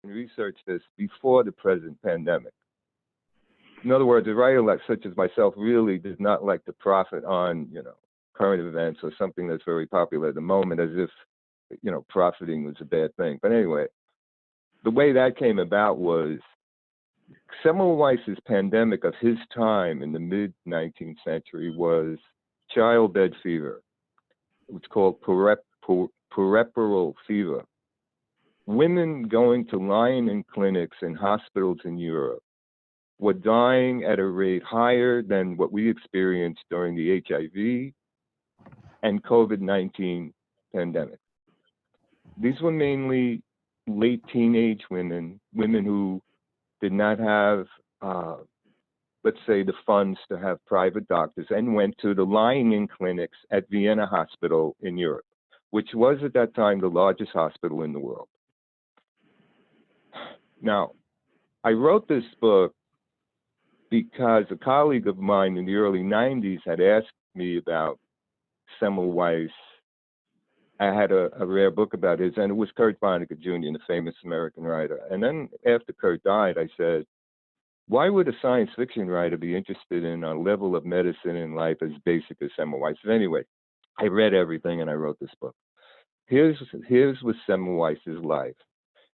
and research this before the present pandemic. In other words, a writer like such as myself really does not like to profit on, current events or something that's very popular at the moment, as if, profiting was a bad thing. But anyway, the way that came about was Semmelweis's pandemic of his time in the mid 19th century was childbed fever. It was called puerperal fever. Women going to lying in clinics and hospitals in Europe were dying at a rate higher than what we experienced during the HIV and COVID-19 pandemic. These were mainly late teenage women, women who did not have, let's say, the funds to have private doctors and went to the lying in clinics at Vienna Hospital in Europe, which was at that time the largest hospital in the world. Now, I wrote this book because a colleague of mine in the early 90s had asked me about Semmelweis. I had a rare book about his, and it was Kurt Vonnegut Jr., the famous American writer. And then after Kurt died, I said, why would a science fiction writer be interested in a level of medicine and life as basic as Semmelweis? Anyway, I read everything and I wrote this book. Here's was Semmelweis's life.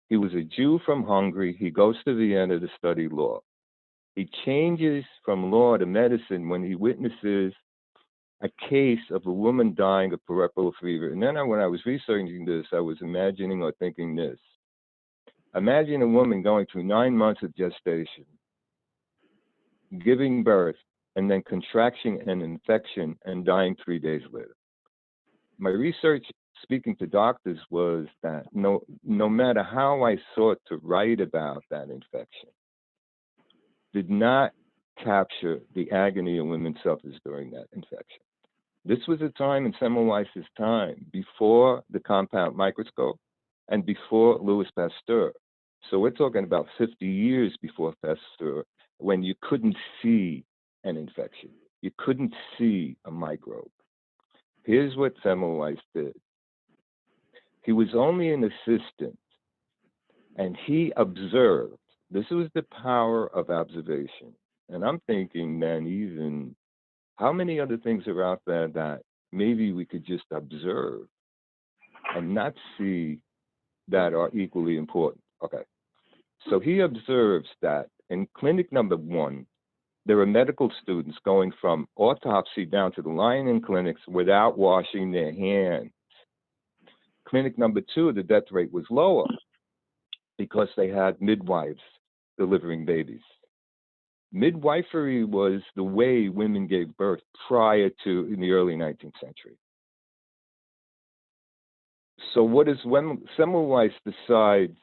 He was a Jew from Hungary. He goes to Vienna to study law. He changes from law to medicine when he witnesses a case of a woman dying of puerperal fever. And then when I was researching this, I was imagining or thinking this. Imagine a woman going through 9 months of gestation, giving birth, and then contracting an infection and dying 3 days later. My research, speaking to doctors, was that no matter how I sought to write about that infection, did not capture the agony a woman suffers during that infection. This was a time in Semmelweis's time before the compound microscope and before Louis Pasteur. So we're talking about 50 years before Pasteur, when you couldn't see an infection. You couldn't see a microbe. Here's what Semmelweis did. He was only an assistant, and he observed. This was the power of observation. And I'm thinking, man, even how many other things are out there that maybe we could just observe and not see that are equally important? Okay. So he observes that in clinic number 1, there are medical students going from autopsy down to the lying-in clinics without washing their hands. Clinic number 2, the death rate was lower because they had midwives delivering babies. Midwifery was the way women gave birth prior to in the early 19th century. So what is when Semmelweis decides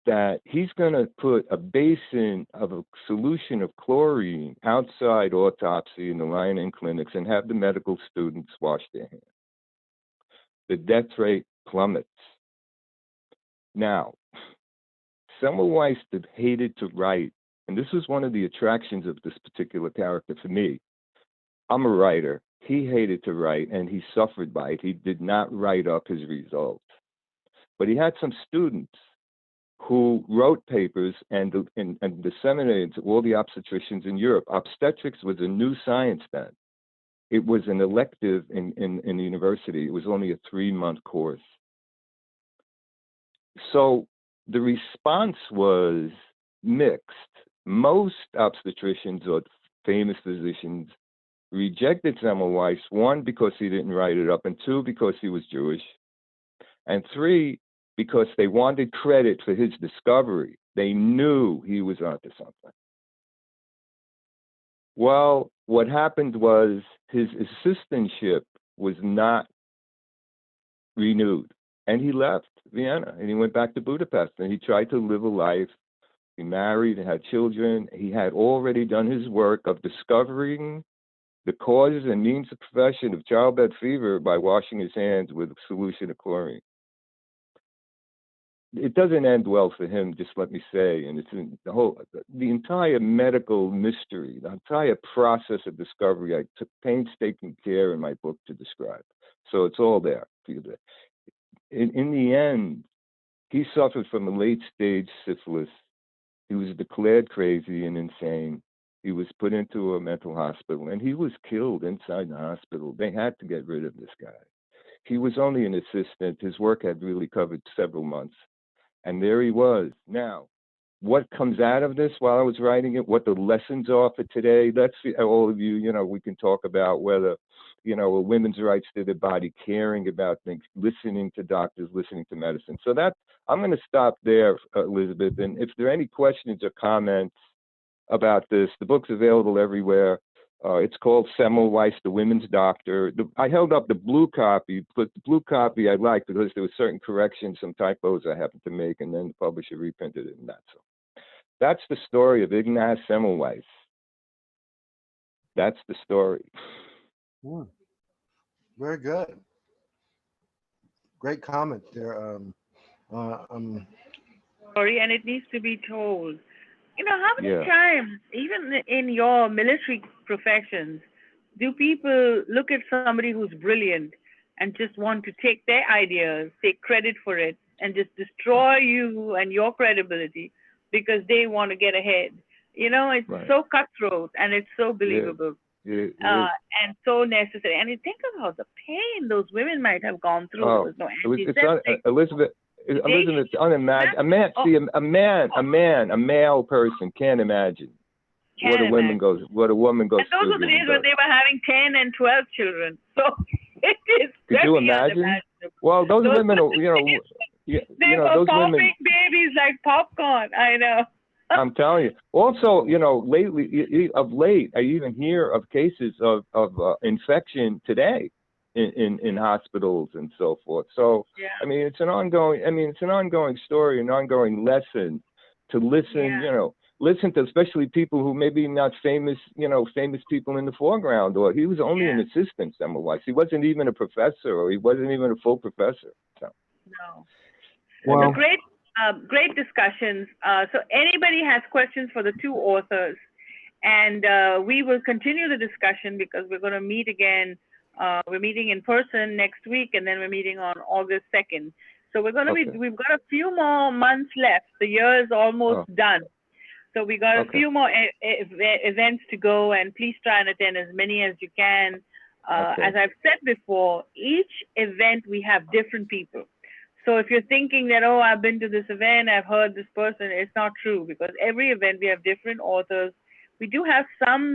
that he's going to put a basin of a solution of chlorine outside autopsy in the lying-in clinics and have the medical students wash their hands. The death rate plummets. Now, Semmelweis hated to write, and this was one of the attractions of this particular character for me. I'm a writer. He hated to write, and he suffered by it. He did not write up his results. But he had some students who wrote papers and disseminated to all the obstetricians in Europe. Obstetrics was a new science then. It was an elective in the university. It was only a 3-month course. So the response was mixed. Most obstetricians or famous physicians rejected Semmelweis, 1, because he didn't write it up, and 2, because he was Jewish, and 3, because they wanted credit for his discovery. They knew he was onto something. Well, what happened was his assistantship was not renewed, and he left Vienna, and he went back to Budapest, and he tried to live a life. He married and had children. He had already done his work of discovering the causes and means of progression of childbed fever by washing his hands with a solution of chlorine. It doesn't end well for him, just let me say, and it's in the entire medical mystery, the entire process of discovery, I took painstaking care in my book to describe. So it's all there for you. In the end, He suffered from a late stage syphilis. He was declared crazy and insane. He was put into a mental hospital, and he was killed inside the hospital. They had to get rid of this guy. He was only an assistant. His work had really covered several months. And there he was. Now, what comes out of this while I was writing it, what the lessons are for today, let's see, all of you, we can talk about whether, a women's rights to their body, caring about things, listening to doctors, listening to medicine. So I'm going to stop there, Elizabeth. And if there are any questions or comments about this, the book's available everywhere. It's called Semmelweis, The Women's Doctor. I held up the blue copy, but the blue copy I liked because there were certain corrections, some typos I happened to make, and then the publisher reprinted it and that. So that's the story of Ignaz Semmelweis. That's the story. Very good. Great comment there. Story, and it needs to be told. How many times, even in your military professions, do people look at somebody who's brilliant and just want to take their ideas, take credit for it, and just destroy you and your credibility because they want to get ahead? It's so cutthroat and it's so believable. And so necessary. And you think about the pain those women might have gone through. Oh, Elizabeth, it's unimaginable. A male person can't imagine what a woman goes through. And those were the days when they were having 10 and 12 children. So it is. Could you imagine? Well, those women, they were popping babies like popcorn. I know. I'm telling you. Also, of late, I even hear of cases of infection today in hospitals and so forth. So, it's an ongoing story, an ongoing lesson to listen, listen to especially people who maybe not famous, famous people in the foreground, or he was only an assistant Semmelweis. He wasn't even a professor, or he wasn't even a full professor. So. No. Well, great discussions. So anybody has questions for the two authors, and we will continue the discussion because we're going to meet again. We're meeting in person next week, and then we're meeting on August 2nd. So we've got a few more months left. The year is almost done. So we got a few more events to go, and please try and attend as many as you can. As I've said before, each event we have different people. So if you're thinking that, I've been to this event, I've heard this person, it's not true, because every event we have different authors. We do have some